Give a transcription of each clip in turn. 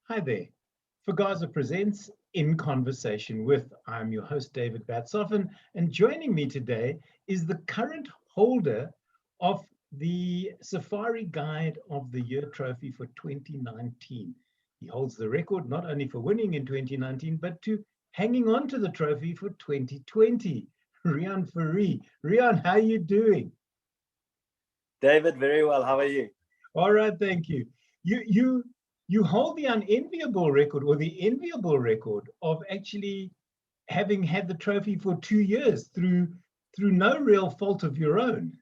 Hi there. Fugaza presents In Conversation With. I'm your host, David Batzofin, and joining me today is the current holder of the Safari Guide of the Year trophy for 2019. He holds the record not only for winning in 2019, but to hanging on to the trophy for 2020. Riaan Fourie. Riaan, how are you doing? David, very well. How are you? All right, thank you. You hold the unenviable record, or the enviable record, of actually having had the trophy for 2 years through no real fault of your own.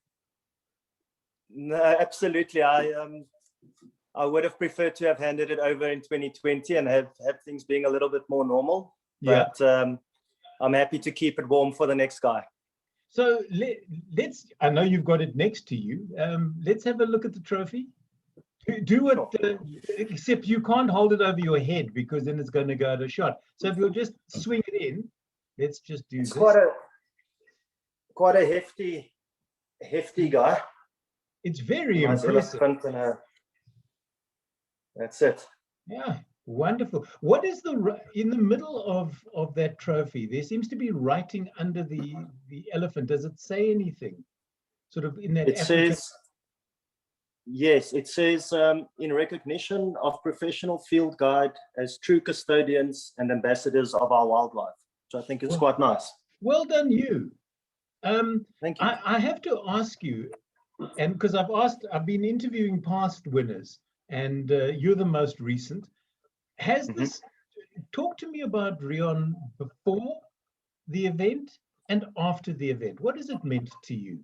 No, absolutely. I would have preferred to have handed it over in 2020 and have things being a little bit more normal. But yeah. I'm happy to keep it warm for the next guy. So let's. I know you've got it next to you. Let's have a look at the trophy. Do it, except you can't hold it over your head because then it's going to go out of shot. So if you'll just swing it in, let's just do it's this. Quite a hefty guy. It's very nice impressive. That's it. Yeah, wonderful. What is in the middle of that trophy? There seems to be writing under the elephant. Does it say anything? Sort of in that. It says. Yes, it says in recognition of professional field guide as true custodians and ambassadors of our wildlife, which I think is quite nice. Well done, you. Thank you. I have to ask you, and because I've been interviewing past winners, and you're the most recent. Has this? Talk to me about Riaan before the event and after the event. What has it meant to you?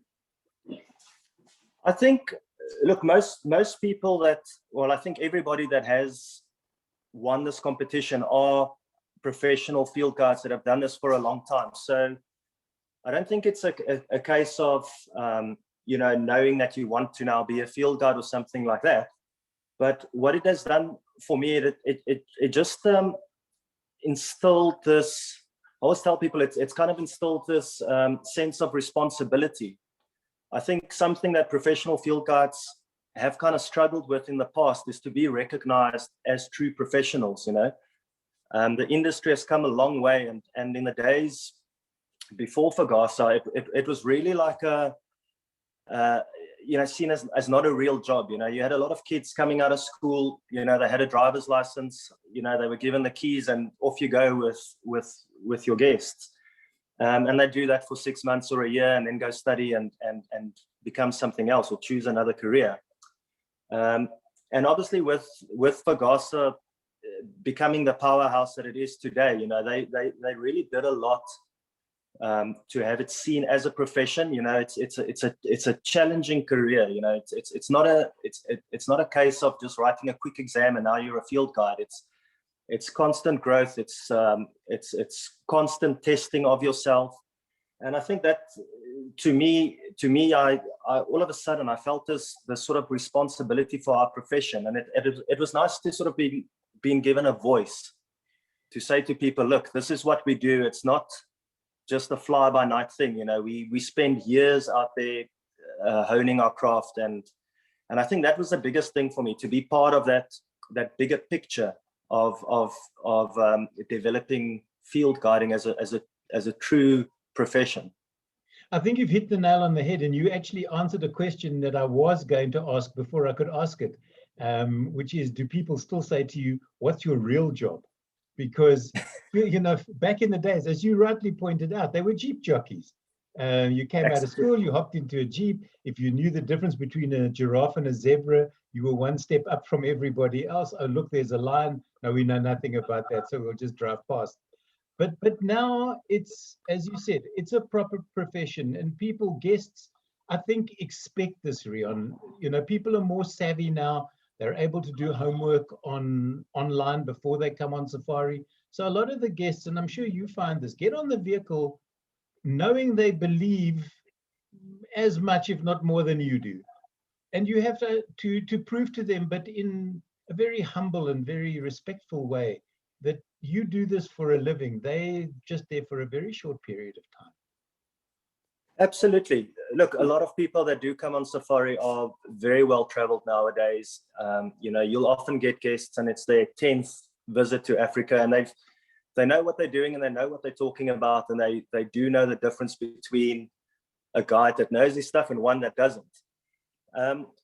I think. Look, most people I think everybody that has won this competition are professional field guides that have done this for a long time. So I don't think it's a case of, knowing that you want to now be a field guide or something like that. But what it has done for me, it just instilled this, I always tell people it's kind of instilled this sense of responsibility. I think something that professional field guides have kind of struggled with in the past is to be recognized as true professionals. The industry has come a long way, and in the days before Fugaza, it was really like seen as not a real job. You had a lot of kids coming out of school. They had a driver's license. They were given the keys, and off you go with your guests. And they do that for 6 months or a year and then go study and become something else or choose another career. And obviously with Fugaza becoming the powerhouse that it is today, they really did a lot to have it seen as a profession. It's a challenging career. It's not a case of just writing a quick exam and now you're a field guide. It's constant growth. It's constant testing of yourself, and I think that to me, I all of a sudden I felt this sort of responsibility for our profession, and it was nice to sort of be being given a voice to say to people, look, this is what we do. It's not just a fly-by-night thing. We spend years out there honing our craft, and I think that was the biggest thing for me, to be part of that bigger picture of developing field guiding as a true profession. I think you've hit the nail on the head, and you actually answered a question that I was going to ask before I could ask it, which is, do people still say to you, what's your real job? Because back in the days, as you rightly pointed out, they were Jeep jockeys. You came out of school, you hopped into a Jeep. If you knew the difference between a giraffe and a zebra, you were one step up from everybody else. Oh, look, there's a lion. No, we know nothing about that, so we'll just drive past. But now it's, as you said, it's a proper profession, and guests, I think, expect this, Riaan. People are more savvy now. They're able to do homework online before they come on safari. So a lot of the guests, and I'm sure you find this, get on the vehicle knowing they believe as much, if not more, than you do. And you have to prove to them, but in a very humble and very respectful way, that you do this for a living. They're just there for a very short period of time. Absolutely. Look, a lot of people that do come on safari are very well traveled nowadays. You'll often get guests and it's their 10th visit to Africa, and they know what they're doing and they know what they're talking about, and they do know the difference between a guide that knows his stuff and one that doesn't,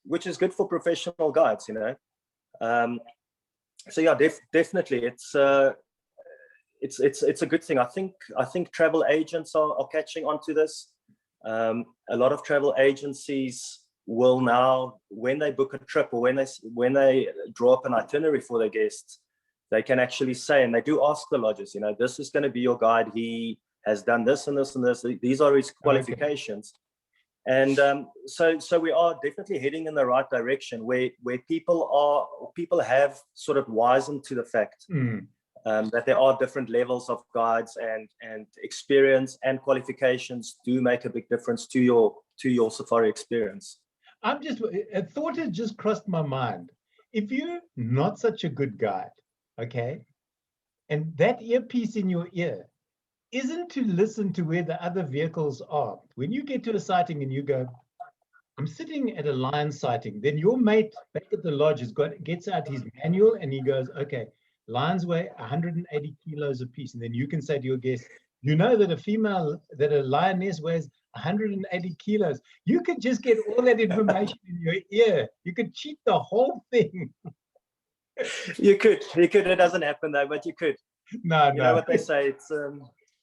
which is good for professional guides, you know. So yeah, definitely, it's a good thing. I think travel agents are catching on to this. A lot of travel agencies will now, when they book a trip or when they draw up an itinerary for their guests, they can actually say, and they do ask the lodges, you know, this is going to be your guide. He has done this and this and this. These are his qualifications. Okay. And so we are definitely heading in the right direction, where people have sort of wisened to the fact that there are different levels of guides, and experience and qualifications do make a big difference to your safari experience. A thought has just crossed my mind. If you're not such a good guide, okay, and that earpiece in your ear isn't to listen to where the other vehicles are. When you get to a sighting and you go, I'm sitting at a lion sighting, then your mate back at the lodge gets out his manual and he goes, okay, lions weigh 180 kilos a piece. And then you can say to your guest, you know that a lioness weighs 180 kilos. You could just get all that information in your ear. You could cheat the whole thing. You could. It doesn't happen though, but you could. No. You know what they say? It's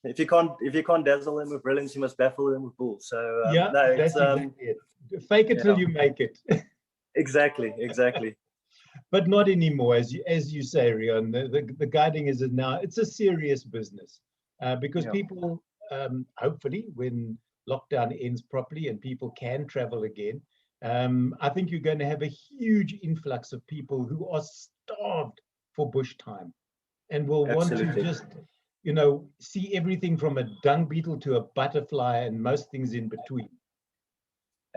if you can't dazzle them with brilliance, you must baffle them with bull. So yeah, no, that's exactly it. Fake it till you make it. Exactly. But not anymore, as you say, Riaan. The guiding is now, it's a serious business, because people, hopefully, when lockdown ends properly and people can travel again, I think you're going to have a huge influx of people who are starved for bush time and will want to just, you know, see everything from a dung beetle to a butterfly and most things in between.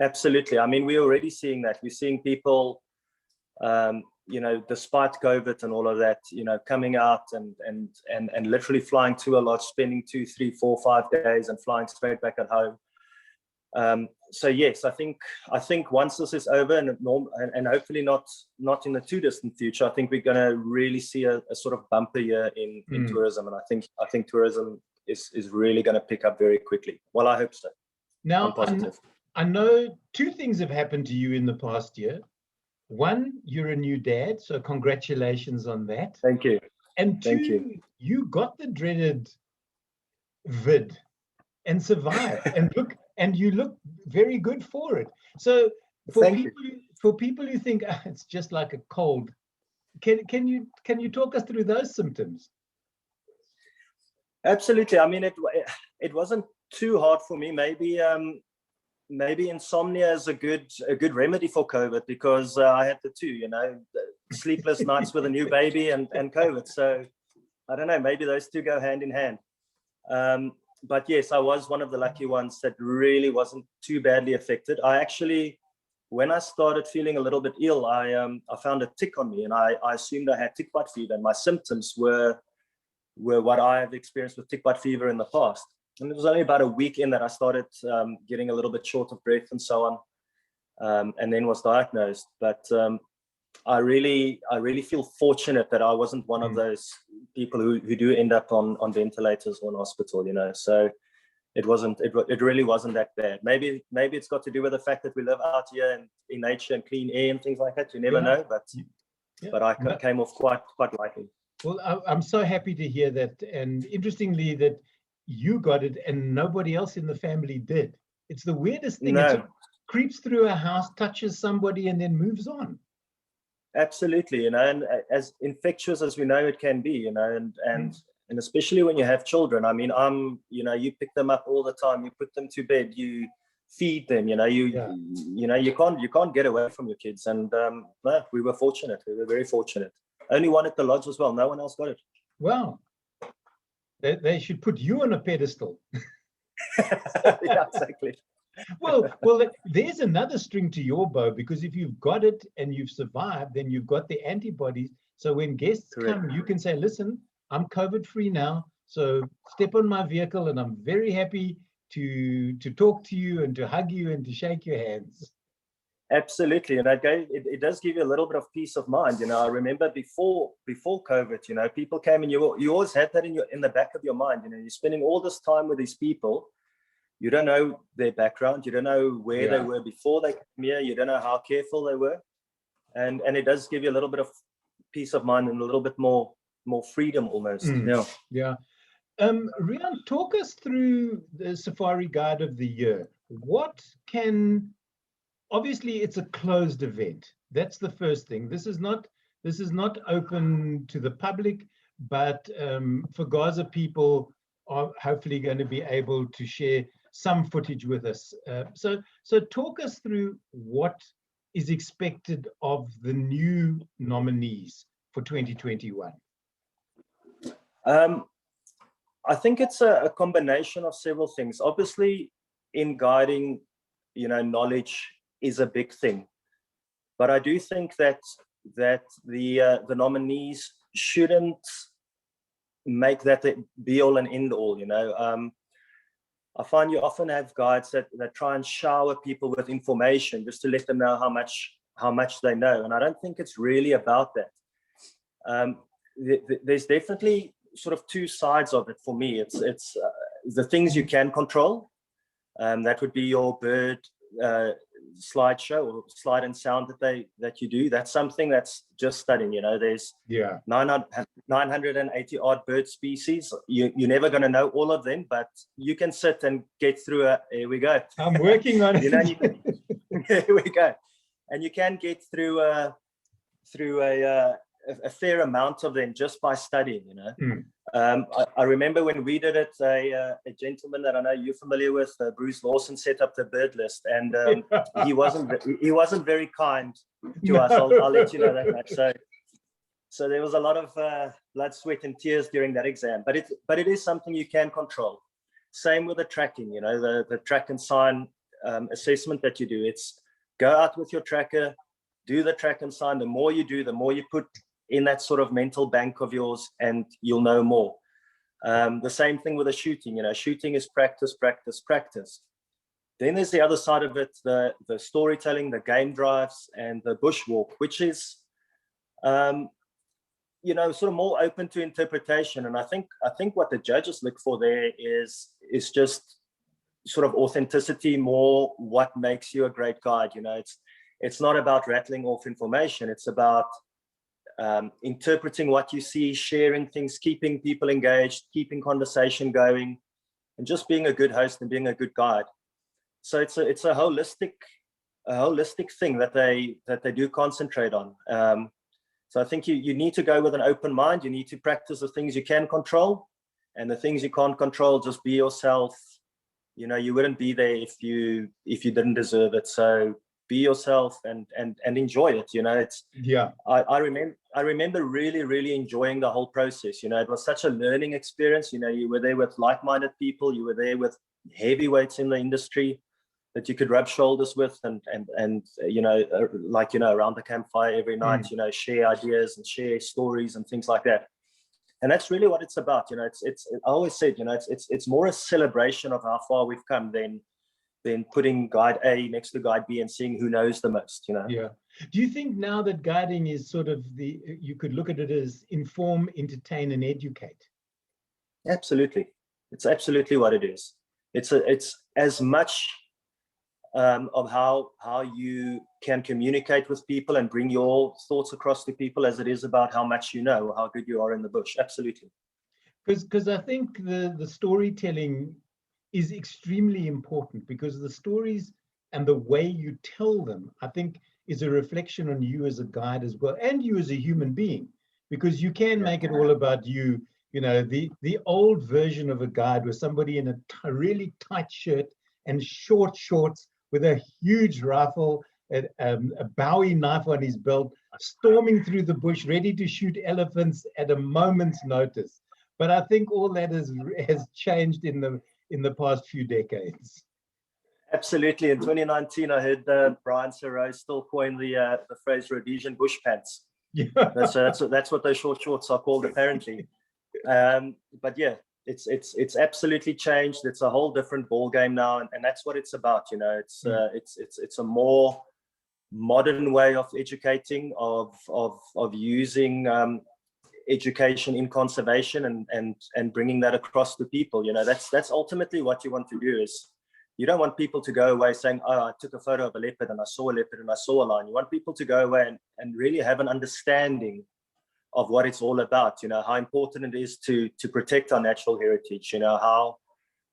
Absolutely. I mean, we're already seeing that. We're seeing people, you know, despite COVID and all of that, you know, coming out and literally flying to a lodge, spending 2, 3, 4, 5 days and flying straight back at home. So yes, I think once this is over and hopefully not in the too distant future, I think we're going to really see a sort of bumper year in tourism, and I think tourism is really going to pick up very quickly. Well, I hope so. Now, I'm positive. I know 2 things have happened to you in the past year. One, you're a new dad, so congratulations on that. Thank you. And 2, you got the dreaded vid and survived, and you look very good for it. So for people who think it's just like a cold, can you talk us through those symptoms? Absolutely. I mean, it wasn't too hard for me. Maybe insomnia is a good remedy for COVID, because I had the 2, you know, sleepless nights with a new baby and COVID. So I don't know, maybe those 2 go hand in hand. But yes, I was one of the lucky ones that really wasn't too badly affected. I actually, when I started feeling a little bit ill, I found a tick on me, and I assumed I had tick bite fever, and my symptoms were what I have experienced with tick bite fever in the past. And it was only about a week in that I started getting a little bit short of breath and so on, and then was diagnosed. But I really feel fortunate that I wasn't one of those people who do end up on ventilators or in hospital, you know. So it really wasn't that bad. Maybe it's got to do with the fact that we live out here in nature and clean air and things like that. You never know, but I came off quite lightly. Well, I'm so happy to hear that, and interestingly that you got it and nobody else in the family did. It's the weirdest thing. No. It creeps through a house, touches somebody, and then moves on. Absolutely, you know, and as infectious as we know it can be, you know, and especially when you have children. I mean, you know, you pick them up all the time, you put them to bed, you feed them, you know, you know, you can't get away from your kids. And no, we were fortunate. We were very fortunate. Only one at the lodge as well. No one else got it. Wow. They should put you on a pedestal. Yeah, exactly. Well, there's another string to your bow, because if you've got it and you've survived, then you've got the antibodies. So when guests come, you can say, listen, I'm COVID free now. So step on my vehicle and I'm very happy to talk to you and to hug you and to shake your hands. Absolutely, and it does give you a little bit of peace of mind. You know, I remember before COVID, you know, people came and you always had that in the back of your mind. You know, you're spending all this time with these people. You don't know their background. You don't know where they were before they came here. You don't know how careful they were, and it does give you a little bit of peace of mind and a little bit more freedom almost. Yeah. Riaan, talk us through the Safari Guide of the Year. Obviously it's a closed event. That's the first thing. This is not open to the public, but for Gaza people are hopefully going to be able to share some footage with us. So talk us through what is expected of the new nominees for 2021. I think it's a combination of several things. Obviously, in guiding, you know, knowledge is a big thing, but I do think that the nominees shouldn't make that the be all and end all. You know, I find you often have guides that try and shower people with information just to let them know how much they know, and I don't think it's really about that. There's definitely sort of two sides of it for me. It's the things you can control. That would be your bird slideshow or slide and sound that you do. That's something that's just studying. You know, there's 980 odd bird species. You're never going to know all of them, but you can sit and get through here we go. I'm working on it. You know, here we go. And you can get through a fair amount of them just by studying, you know. I remember when we did it, a gentleman that I know you're familiar with, Bruce Lawson, set up the bird list, and he wasn't very kind to us. I'll let you know that much. So there was a lot of blood, sweat, and tears during that exam. But it is something you can control. Same with the tracking, you know, the track and sign assessment that you do. It's go out with your tracker, do the track and sign. The more you do, the more you put in that sort of mental bank of yours, and you'll know more. The same thing with the shooting. You know, shooting is practice, practice, practice. Then there's the other side of it, the storytelling, the game drives, and the bushwalk, which is, you know, sort of more open to interpretation. And I think what the judges look for there is just sort of authenticity, more what makes you a great guide. You know, it's not about rattling off information. It's about interpreting what you see, sharing things, keeping people engaged, keeping conversation going, and just being a good host and being a good guide. So it's a holistic thing that they do concentrate on. So I think you need to go with an open mind. You need to practice the things you can control, and the things you can't control, just be yourself. You know, you wouldn't be there if you didn't deserve it. So be yourself and enjoy it. You know, I remember really, really enjoying the whole process. You know, it was such a learning experience. You know, you were there with like-minded people. You were there with heavyweights in the industry that you could rub shoulders with, and you know, like, you know, around the campfire every night, you know, share ideas and share stories and things like that. And that's really what it's about. You know, I always said, you know, it's more a celebration of how far we've come than putting guide A next to guide B and seeing who knows the most, you know. Yeah. Do you think now that guiding is sort of you could look at it as inform, entertain, and educate? Absolutely. It's absolutely what it is. It's as much of how you can communicate with people and bring your thoughts across to people as it is about how much you know or how good you are in the bush. Absolutely. Because I think the storytelling is extremely important, because the stories and the way you tell them, I think, is a reflection on you as a guide as well, and you as a human being, because you can make it all about you. You know, the old version of a guide was somebody in a really tight shirt and short shorts with a huge rifle, a Bowie knife on his belt, storming through the bush, ready to shoot elephants at a moment's notice. But I think all that has changed in the past few decades. Absolutely. In 2019, I heard Brian Serow still coin the phrase Rhodesian bush pants. Yeah. That's what those short shorts are called, apparently. But yeah, it's absolutely changed. It's a whole different ball game now, and that's what it's about. You know, it's a more modern way of educating, of using education in conservation and bringing that across to people. You know, that's ultimately what you want to do. Is you don't want people to go away saying, oh, I took a photo of a leopard and I saw a leopard and I saw a lion. You want people to go away and really have an understanding of what it's all about. You know, how important it is to protect our natural heritage. You know,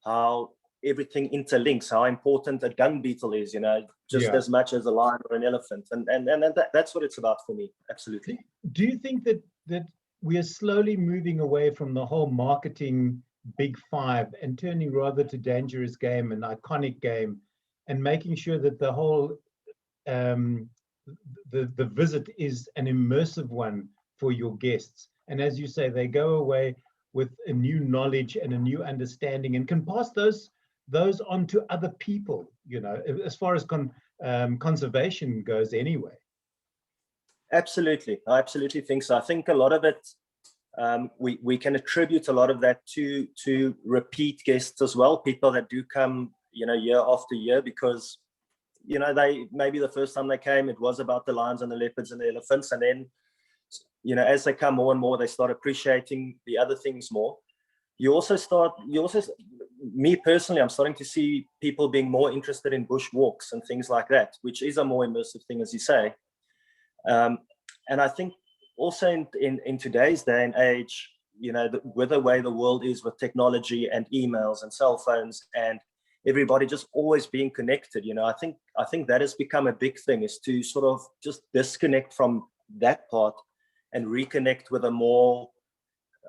how everything interlinks, how important a dung beetle is, you know, just as much as a lion or an elephant. And that's what it's about for me. Absolutely. Do you think that we are slowly moving away from the whole marketing big five and turning rather to dangerous game and iconic game, and making sure that the whole the visit is an immersive one for your guests? And as you say, they go away with a new knowledge and a new understanding and can pass those on to other people, you know, as far as conservation goes anyway. Absolutely. I absolutely think so. I think a lot of it, we can attribute a lot of that to repeat guests as well, people that do come, you know, year after year, because, you know, they maybe the first time they came, it was about the lions and the leopards and the elephants. And then, you know, as they come more and more, they start appreciating the other things more. Me personally, I'm starting to see people being more interested in bush walks and things like that, which is a more immersive thing, as you say. And I think also in today's day and age, you know, with the way the world is with technology and emails and cell phones and everybody just always being connected, you know, I think that has become a big thing, is to sort of just disconnect from that part and reconnect with a more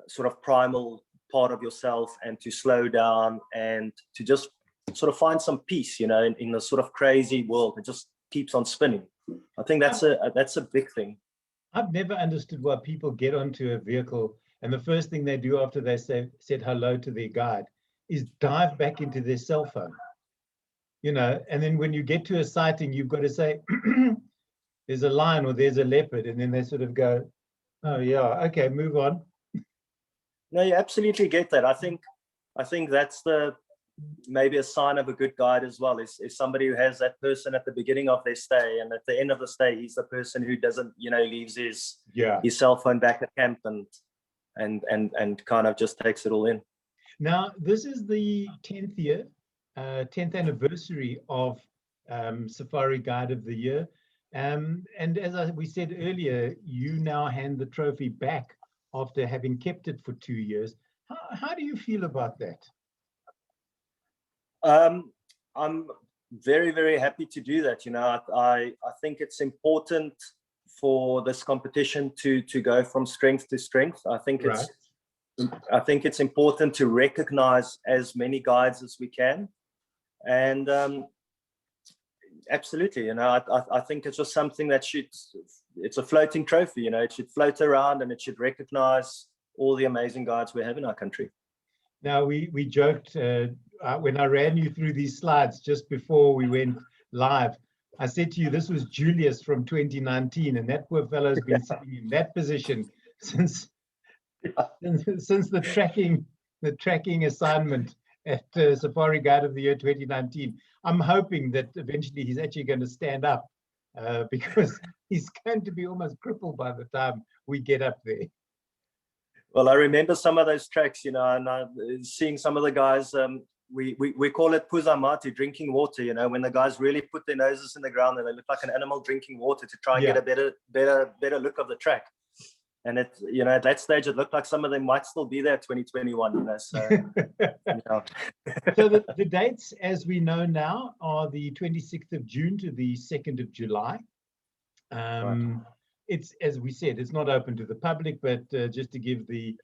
sort of primal part of yourself, and to slow down and to just sort of find some peace, you know, in the sort of crazy world. It just keeps on spinning. I think that's a big thing. I've never understood why people get onto a vehicle and the first thing they do after they said hello to their guide is dive back into their cell phone, you know, and then when you get to a sighting, you've got to say, there's a lion or there's a leopard, and then they sort of go, oh yeah, okay, move on. No, you absolutely get that. I think that's maybe a sign of a good guide as well, is somebody who has that person at the beginning of their stay, and at the end of the stay, he's the person who doesn't, you know, leaves his cell phone back at camp and kind of just takes it all in. Now, this is the 10th anniversary of Safari Guide of the Year. And as we said earlier, you now hand the trophy back after having kept it for 2 years. How do you feel about that? I'm very, very happy to do that. You know, I think it's important for this competition to go from strength to strength. I think it's important to recognize as many guides as we can. And absolutely, you know, I think it's just something that it's a floating trophy, you know, it should float around and it should recognize all the amazing guides we have in our country. Now, we joked when I ran you through these slides just before we went live, I said to you, this was Julius from 2019, and that poor fellow's been sitting in that position since the tracking assignment at Safari Guide of the Year 2019. I'm hoping that eventually he's actually going to stand up because he's going to be almost crippled by the time we get up there. Well, I remember some of those tracks, you know, and seeing some of the guys, we call it puzamati, drinking water, you know, when the guys really put their noses in the ground and they look like an animal drinking water to try and get a better look of the track. And it, you know, at that stage, it looked like some of them might still be there 2021, you know, so. You know. So the dates, as we know now, are the 26th of June to the 2nd of July. Right. It's, as we said, it's not open to the public, but just to give the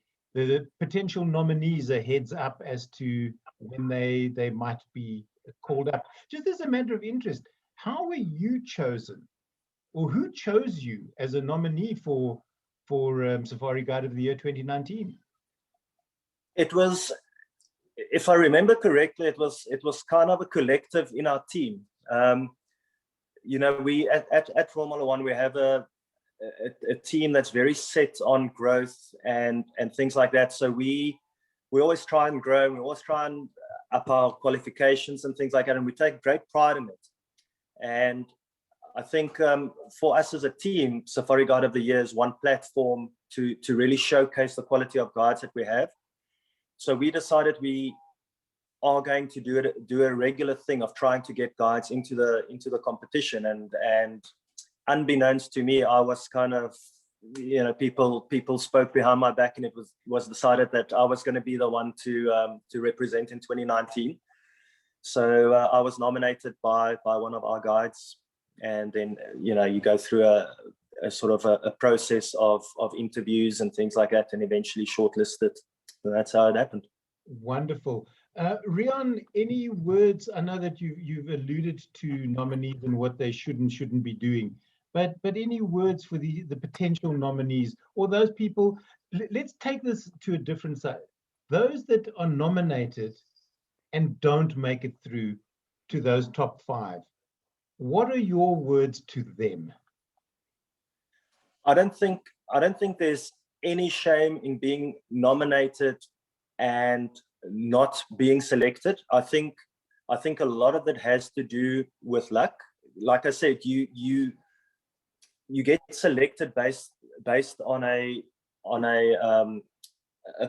potential nominees a heads up as to when they might be called up. Just as a matter of interest, how were you chosen, or who chose you as a nominee for Safari Guide of the Year 2019? It was, if I remember correctly, it was kind of a collective in our team. You know, we at Formula One, we have a team that's very set on growth and things like that. So we always try and grow. We always try and up our qualifications and things like that, and we take great pride in it. And I think for us as a team, Safari Guide of the Year is one platform to really showcase the quality of guides that we have. So we decided we are going to do a regular thing of trying to get guides into the competition. And unbeknownst to me, I was kind of, you know, people spoke behind my back, and it was decided that I was going to be the one to represent in 2019. So I was nominated by one of our guides, and then, you know, you go through a sort of a process of interviews and things like that, and eventually shortlisted. So that's how it happened. Wonderful. Riaan, any words? I know that you've alluded to nominees and what they should and shouldn't be doing, but any words for the potential nominees or those people? Let's take this to a different side. Those that are nominated and don't make it through to those top 5, what are your words to them? I don't think there's any shame in being nominated and not being selected. I think a lot of it has to do with luck. Like I said, you get selected based on a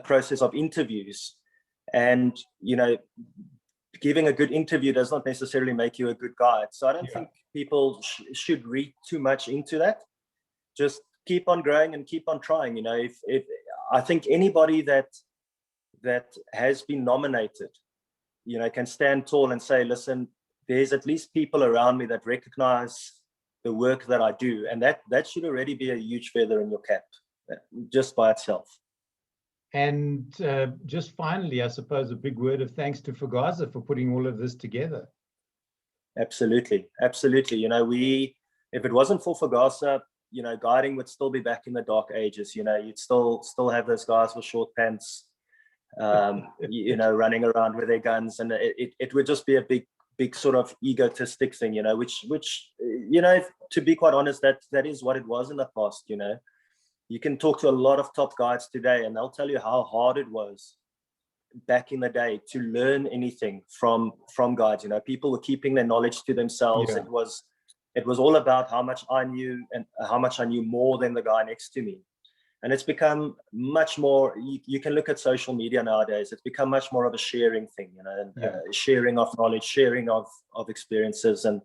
process of interviews, and, you know, giving a good interview does not necessarily make you a good guide. So I don't think people should read too much into that. Just keep on growing and keep on trying. You know, if I think anybody that has been nominated, you know, can stand tall and say, listen, there's at least people around me that recognize the work that I do, and that should already be a huge feather in your cap, just by itself. And just finally, I suppose a big word of thanks to Fugaza for putting all of this together. Absolutely. You know, if it wasn't for Fugaza, you know, guiding would still be back in the dark ages. You know, you'd still have those guys with short pants, you know, running around with their guns, and it would just be a big sort of egotistic thing, you know, which you know, to be quite honest, that is what it was in the past. You know, you can talk to a lot of top guides today, and they'll tell you how hard it was back in the day to learn anything from guides. You know, people were keeping their knowledge to themselves. Yeah. It was all about how much I knew and how much I knew more than the guy next to me. And it's become much more, you can look at social media nowadays, it's become much more of a sharing thing, you know, and sharing of knowledge, sharing of experiences, and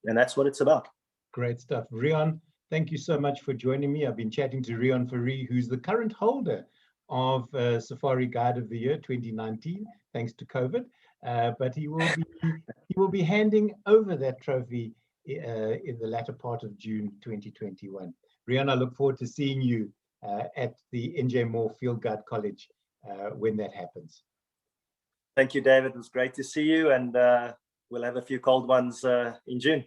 that's what it's about. Great stuff. Riaan, thank you so much for joining me. I've been chatting to Riaan Fourie, who's the current holder of Safari Guide of the Year 2019, thanks to COVID. But he will be handing over that trophy in the latter part of June 2021. Riaan, I look forward to seeing you at the NJ Moore Field Guide College when that happens. Thank you, David. It was great to see you, and we'll have a few cold ones in June.